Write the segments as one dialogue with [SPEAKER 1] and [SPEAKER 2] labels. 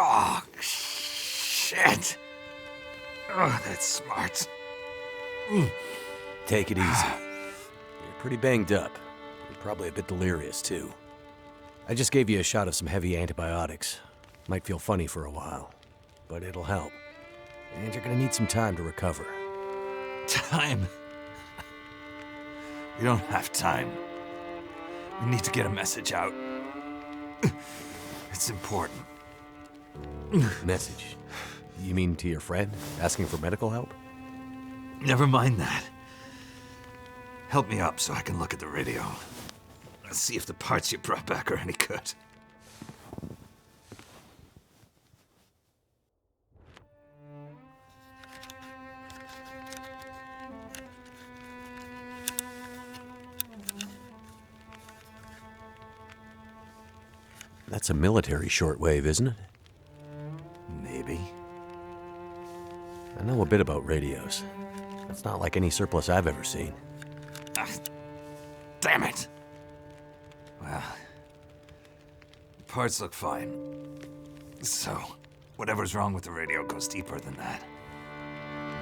[SPEAKER 1] Oh, shit. Oh, that's smart.
[SPEAKER 2] Take it easy. You're pretty banged up. You're probably a bit delirious, too. I just gave you a shot of some heavy antibiotics. Might feel funny for a while, but it'll help. And you're gonna need some time to recover.
[SPEAKER 1] Time? We don't have time. We need to get a message out. It's important.
[SPEAKER 2] Message? You mean to your friend, asking for medical help?
[SPEAKER 1] Never mind that. Help me up so I can look at the radio. Let's see if the parts you brought back are any good.
[SPEAKER 2] That's a military shortwave, isn't it?
[SPEAKER 1] Maybe.
[SPEAKER 2] I know a bit about radios. It's not like any surplus I've ever seen.
[SPEAKER 1] Damn it! Well, the parts look fine. So, whatever's wrong with the radio goes deeper than that.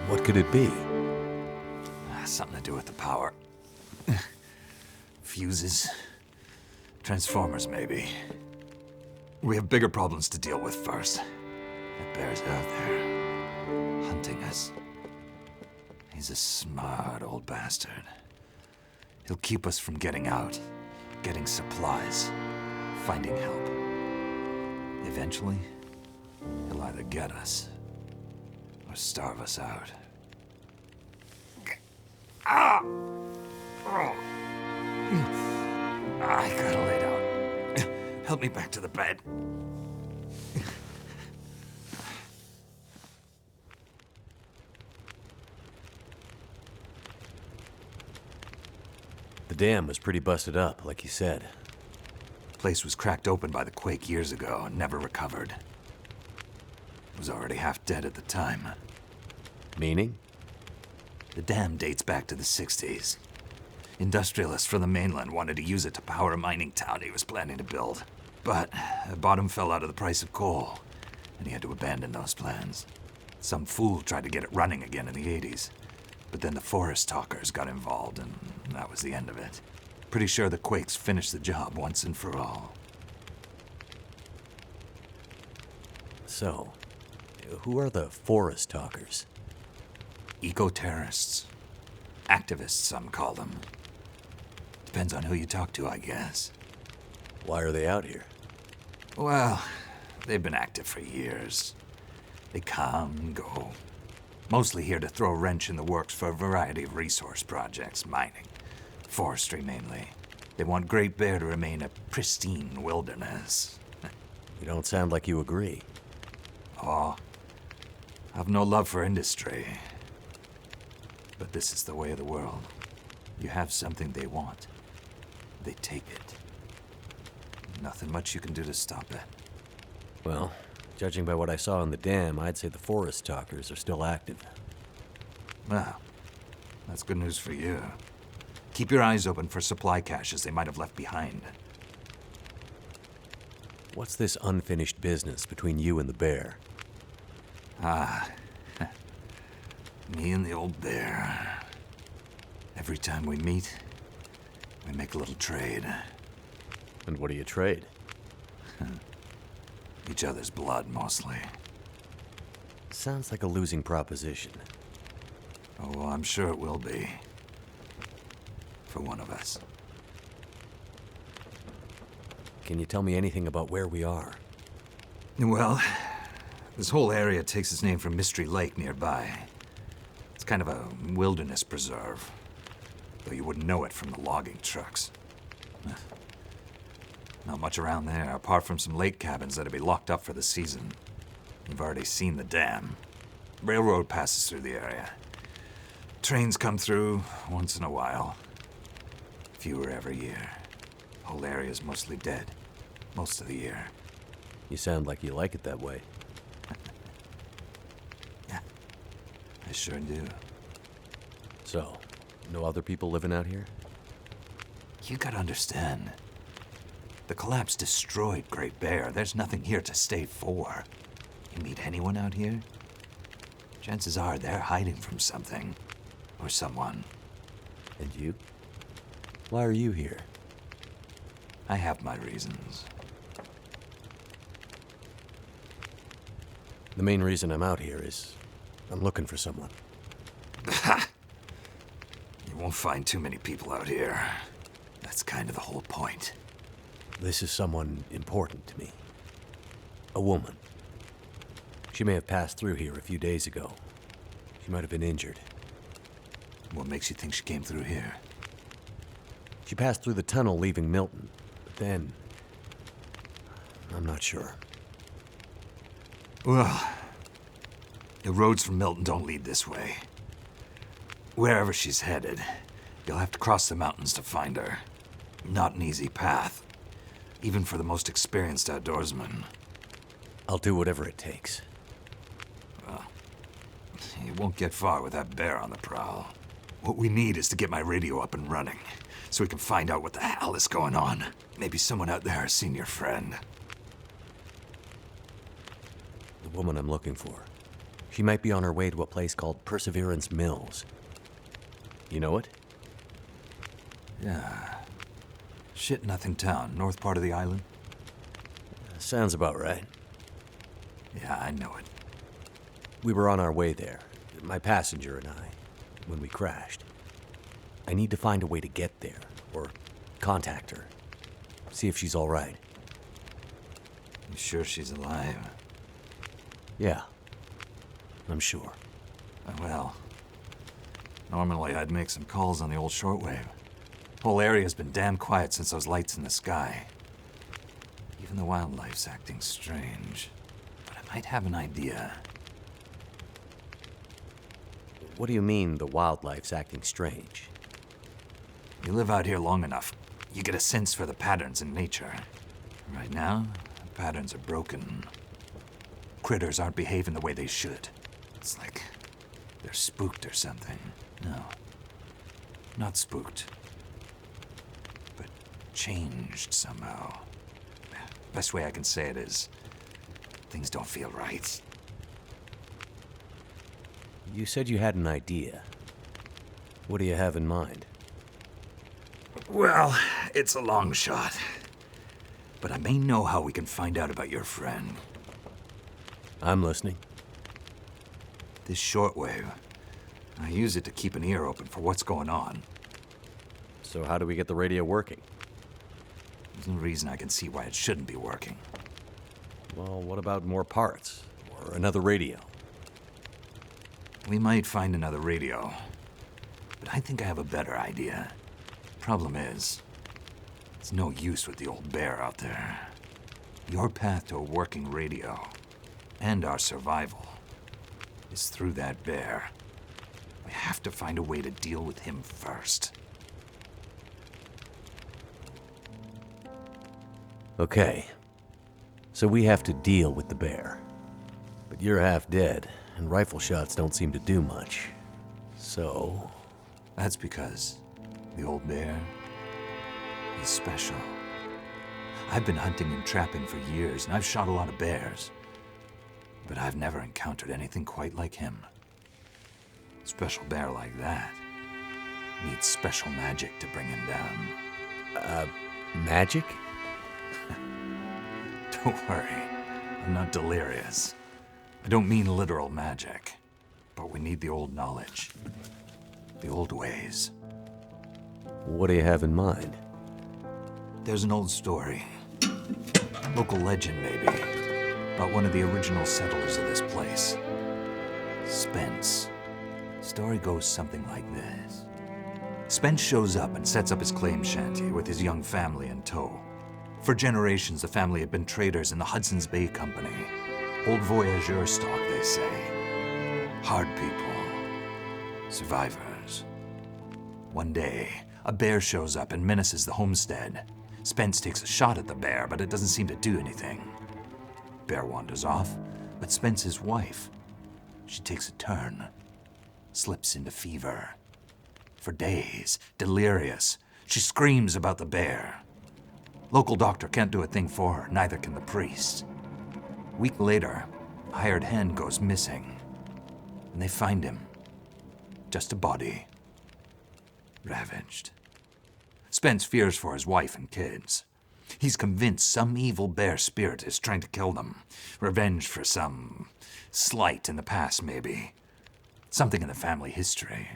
[SPEAKER 2] What could it be?
[SPEAKER 1] Something to do with the power. Fuses. Transformers, maybe. We have bigger problems to deal with first. That bear's out there, hunting us. He's a smart old bastard. He'll keep us from getting out, getting supplies, finding help. Eventually, he'll either get us or starve us out. Help me back to the bed.
[SPEAKER 2] The dam was pretty busted up, like you said.
[SPEAKER 1] The place was cracked open by the quake years ago and never recovered. It was already half dead at the time.
[SPEAKER 2] Meaning?
[SPEAKER 1] The dam dates back to the 60s. Industrialists from the mainland wanted to use it to power a mining town he was planning to build. But the bottom fell out of the price of coal, and he had to abandon those plans. Some fool tried to get it running again in the 80s. But then the forest talkers got involved, and that was the end of it. Pretty sure the quakes finished the job once and for all.
[SPEAKER 2] So, who are the forest talkers?
[SPEAKER 1] Eco-terrorists. Activists, some call them. Depends on who you talk to, I guess.
[SPEAKER 2] Why are they out here?
[SPEAKER 1] Well, they've been active for years. They come and go. Mostly here to throw a wrench in the works for a variety of resource projects, mining, forestry mainly. They want Great Bear to remain a pristine wilderness.
[SPEAKER 2] You don't sound like you agree.
[SPEAKER 1] Oh, I've no love for industry. But this is the way of the world. You have something they want. They take it. Nothing much you can do to stop it.
[SPEAKER 2] Well, judging by what I saw in the dam, I'd say the forest talkers are still active.
[SPEAKER 1] Well, that's good news for you. Keep your eyes open for supply caches they might have left behind.
[SPEAKER 2] What's this unfinished business between you and the bear?
[SPEAKER 1] Ah, me and the old bear. Every time we meet, we make a little trade.
[SPEAKER 2] And what do you trade?
[SPEAKER 1] Each other's blood, mostly.
[SPEAKER 2] Sounds like a losing proposition.
[SPEAKER 1] Oh, well, I'm sure it will be. For one of us.
[SPEAKER 2] Can you tell me anything about where we are?
[SPEAKER 1] Well, this whole area takes its name from Mystery Lake nearby. It's kind of a wilderness preserve, though you wouldn't know it from the logging trucks. Not much around there, apart from some lake cabins that'll be locked up for the season. You've already seen the dam. Railroad passes through the area. Trains come through once in a while. Fewer every year. Whole area's mostly dead. Most of the year.
[SPEAKER 2] You sound like you like it that way.
[SPEAKER 1] Yeah, I sure do.
[SPEAKER 2] So, no other people living out here?
[SPEAKER 1] You gotta understand. The collapse destroyed Great Bear. There's nothing here to stay for. You meet anyone out here? Chances are they're hiding from something. Or someone.
[SPEAKER 2] And you? Why are you here?
[SPEAKER 1] I have my reasons.
[SPEAKER 2] The main reason I'm out here is I'm looking for someone.
[SPEAKER 1] You won't find too many people out here. That's kind of the whole point.
[SPEAKER 2] This is someone important to me. A woman. She may have passed through here a few days ago. She might have been injured.
[SPEAKER 1] What makes you think she came through here?
[SPEAKER 2] She passed through the tunnel leaving Milton, but then... I'm not sure.
[SPEAKER 1] Well, the roads from Milton don't lead this way. Wherever she's headed, you'll have to cross the mountains to find her. Not an easy path, even for the most experienced outdoorsman.
[SPEAKER 2] I'll do whatever it takes.
[SPEAKER 1] Well, you won't get far with that bear on the prowl. What we need is to get my radio up and running, so we can find out what the hell is going on. Maybe someone out there has seen your friend.
[SPEAKER 2] The woman I'm looking for. She might be on her way to a place called Perseverance Mills. You know it?
[SPEAKER 1] Yeah. Shit-nothing town, north part of the island.
[SPEAKER 2] Sounds about right.
[SPEAKER 1] Yeah, I know it.
[SPEAKER 2] We were on our way there, my passenger and I, when we crashed. I need to find a way to get there, or contact her. See if she's all right.
[SPEAKER 1] You sure she's alive?
[SPEAKER 2] Yeah, I'm sure.
[SPEAKER 1] Well, normally I'd make some calls on the old shortwave. Whole area's been damn quiet since those lights in the sky. Even And the wildlife's acting strange. But I might have an idea.
[SPEAKER 2] What do you mean, the wildlife's acting strange?
[SPEAKER 1] You live out here long enough, you get a sense for the patterns in nature. Right now, the patterns are broken. Critters aren't behaving the way they should. It's like they're spooked or something. No, not spooked, but changed somehow. Best way I can say it is, things don't feel right.
[SPEAKER 2] You said you had an idea. What do you have in mind?
[SPEAKER 1] Well, it's a long shot. But I may know how we can find out about your friend.
[SPEAKER 2] I'm listening.
[SPEAKER 1] This shortwave, I use it to keep an ear open for what's going on.
[SPEAKER 2] So how do we get the radio working?
[SPEAKER 1] There's no reason I can see why it shouldn't be working.
[SPEAKER 2] Well, what about more parts? Or another radio?
[SPEAKER 1] We might find another radio. But I think I have a better idea. Problem is, it's no use with the old bear out there. Your path to a working radio, and our survival, is through that bear. We have to find a way to deal with him first.
[SPEAKER 2] Okay. So we have to deal with the bear. But you're half dead, and rifle shots don't seem to do much. So...
[SPEAKER 1] That's because the old bear is special. I've been hunting and trapping for years, and I've shot a lot of bears. But I've never encountered anything quite like him. A special bear like that needs special magic to bring him down.
[SPEAKER 2] Magic?
[SPEAKER 1] Don't worry, I'm not delirious. I don't mean literal magic, but we need the old knowledge, the old ways.
[SPEAKER 2] What do you have in mind?
[SPEAKER 1] There's an old story, local legend maybe, about one of the original settlers of this place, Spence. Story goes something like this. Spence shows up and sets up his claim shanty with his young family in tow. For generations, the family had been traders in the Hudson's Bay Company. Old voyageur stock, they say. Hard people. Survivors. One day, a bear shows up and menaces the homestead. Spence takes a shot at the bear, but it doesn't seem to do anything. Bear wanders off, but Spence's wife, she takes a turn. Slips into fever. For days, delirious, she screams about the bear. Local doctor can't do a thing for her, neither can the priest. A week later, a hired hand goes missing, and they find him. Just a body. Ravaged. Spence fears for his wife and kids. He's convinced some evil bear spirit is trying to kill them. Revenge for some slight in the past, maybe. Something in the family history.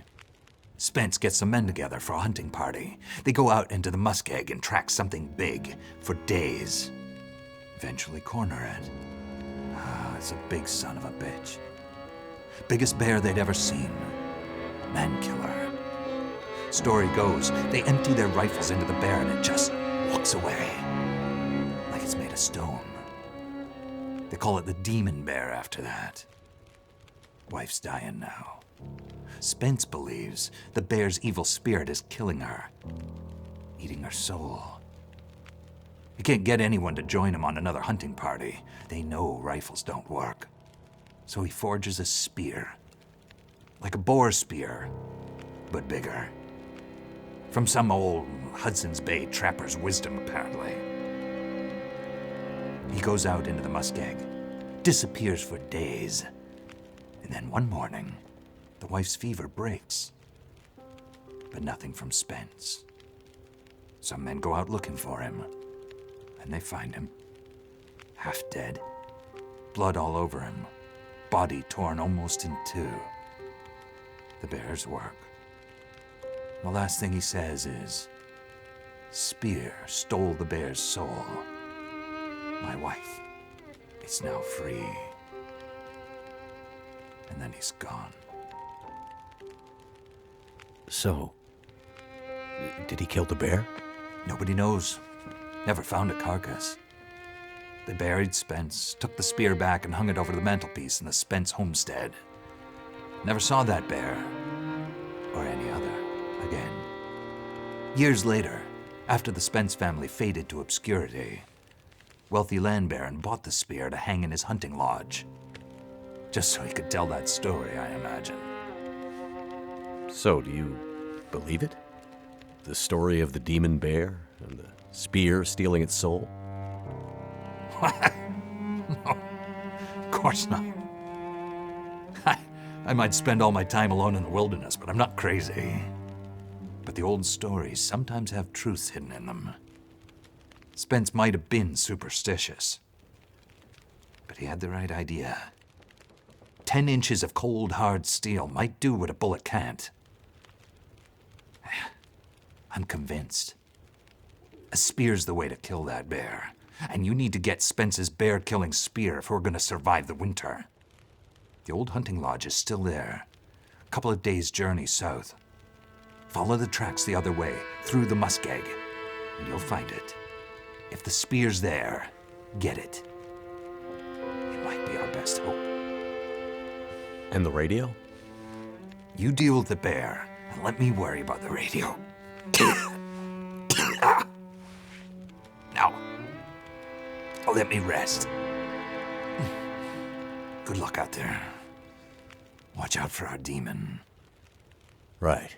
[SPEAKER 1] Spence gets some men together for a hunting party. They go out into the muskeg and track something big for days. Eventually corner it. It's a big son of a bitch. Biggest bear they'd ever seen. Man killer. Story goes, they empty their rifles into the bear and it just walks away. Like it's made of stone. They call it the demon bear after that. Wife's dying now. Spence believes the bear's evil spirit is killing her, eating her soul. He can't get anyone to join him on another hunting party. They know rifles don't work. So he forges a spear, like a boar spear, but bigger. From some old Hudson's Bay trapper's wisdom, apparently. He goes out into the muskeg, disappears for days, and then one morning, the wife's fever breaks, but nothing from Spence. Some men go out looking for him, and they find him, half dead, blood all over him, body torn almost in two. The bear's work. The last thing he says is, "Spear stole the bear's soul. My wife is now free." And then he's gone.
[SPEAKER 2] So, did he kill the bear?
[SPEAKER 1] Nobody knows. Never found a carcass. They buried Spence, took the spear back and hung it over the mantelpiece in the Spence homestead. Never saw that bear, or any other, again. Years later, after the Spence family faded to obscurity, wealthy land baron bought the spear to hang in his hunting lodge. Just so he could tell that story, I imagine.
[SPEAKER 2] So, do you believe it? The story of the demon bear and the spear stealing its soul?
[SPEAKER 1] No, of course not. I might spend all my time alone in the wilderness, but I'm not crazy. But the old stories sometimes have truths hidden in them. Spence might have been superstitious, but he had the right idea. 10 inches of cold, hard steel might do what a bullet can't. I'm convinced. A spear's the way to kill that bear. And you need to get Spence's bear-killing spear if we're gonna survive the winter. The old hunting lodge is still there. A couple of days' journey south. Follow the tracks the other way, through the muskeg, and you'll find it. If the spear's there, get it. It might be our best hope.
[SPEAKER 2] And the radio?
[SPEAKER 1] You deal with the bear, and let me worry about the radio. Now, let me rest. Good luck out there. Watch out for our demon.
[SPEAKER 2] Right.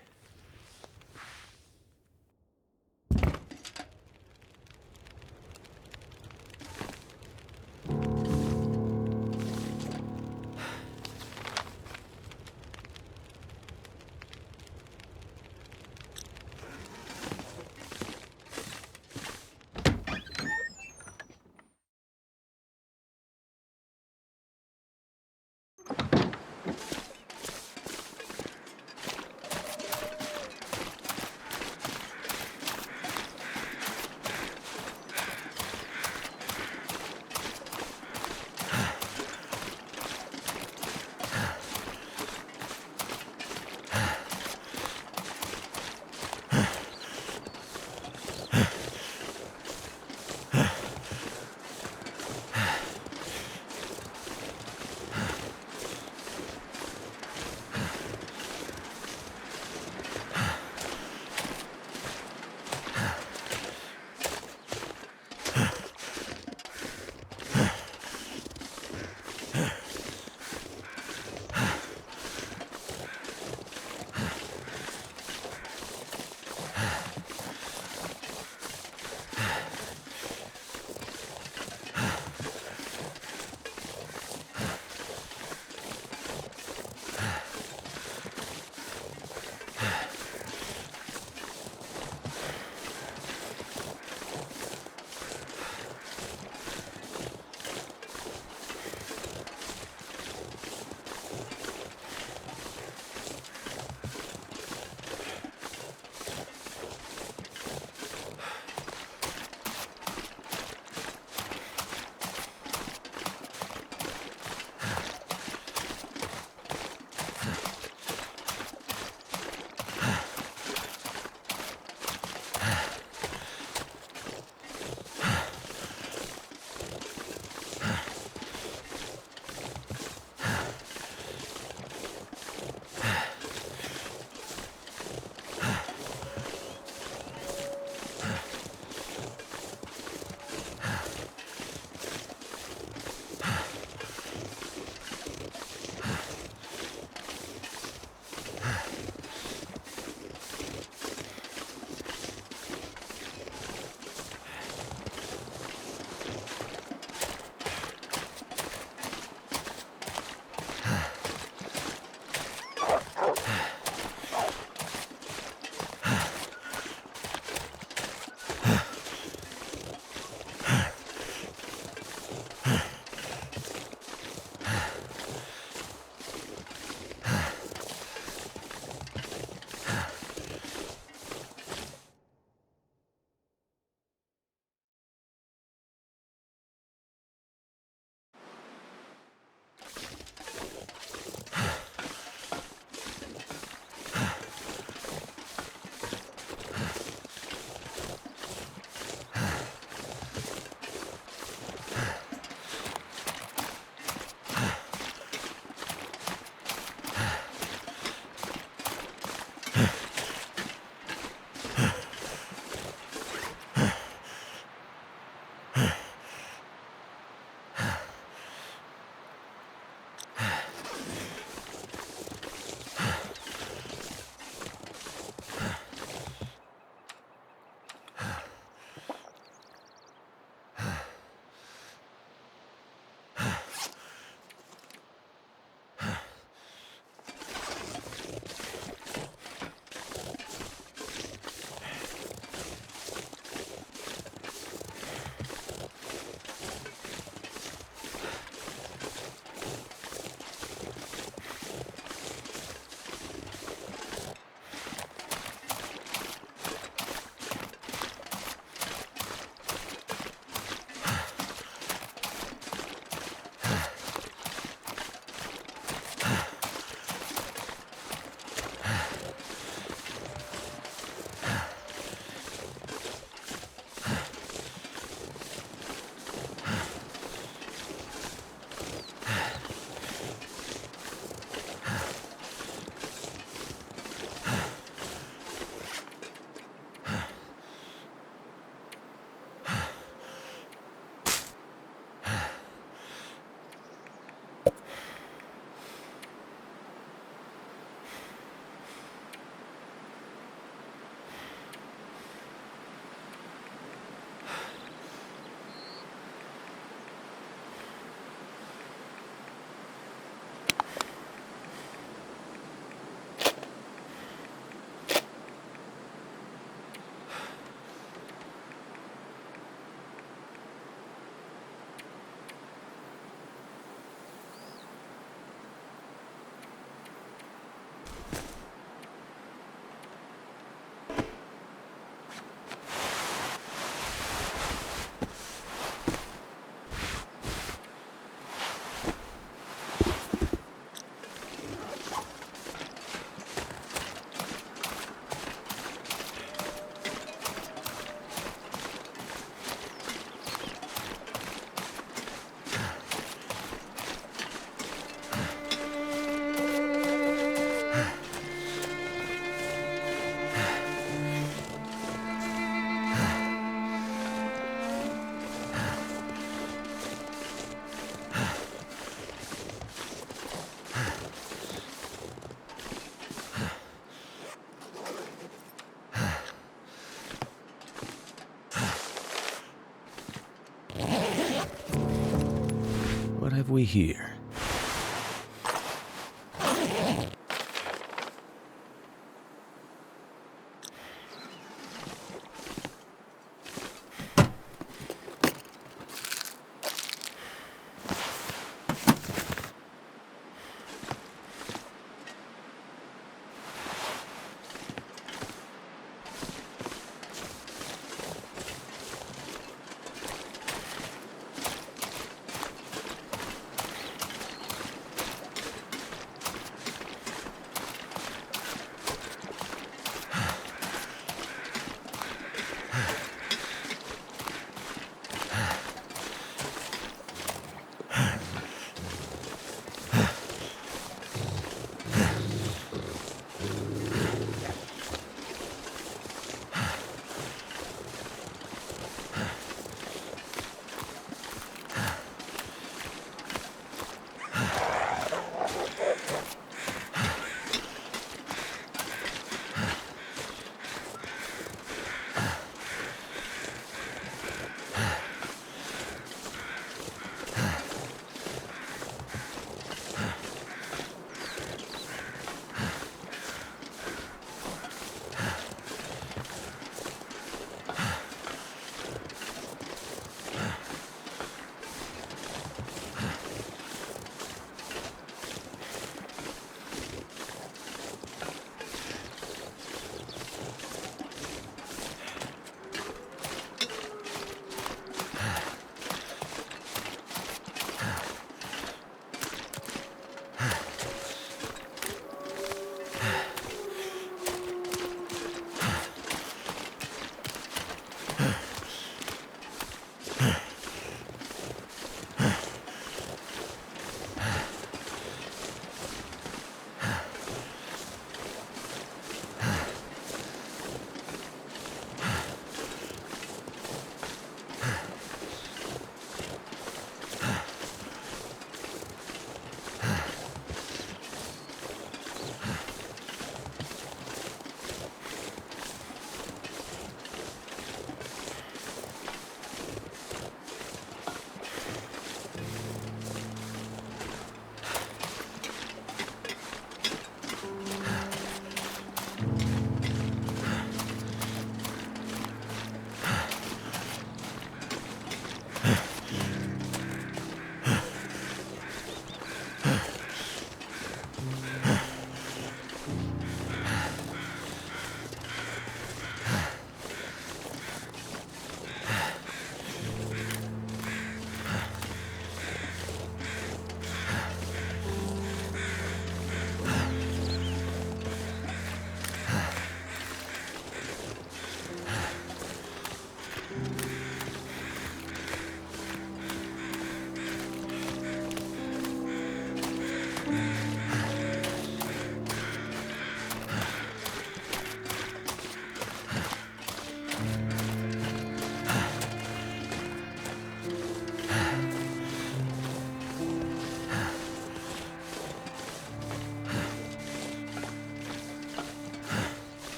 [SPEAKER 2] we here?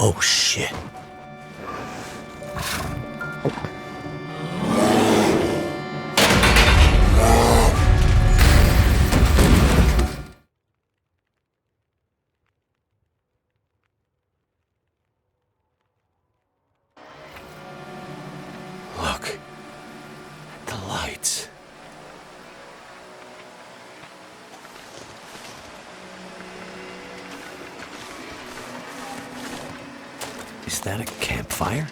[SPEAKER 2] Oh, shit. Look. The lights. Is that a campfire?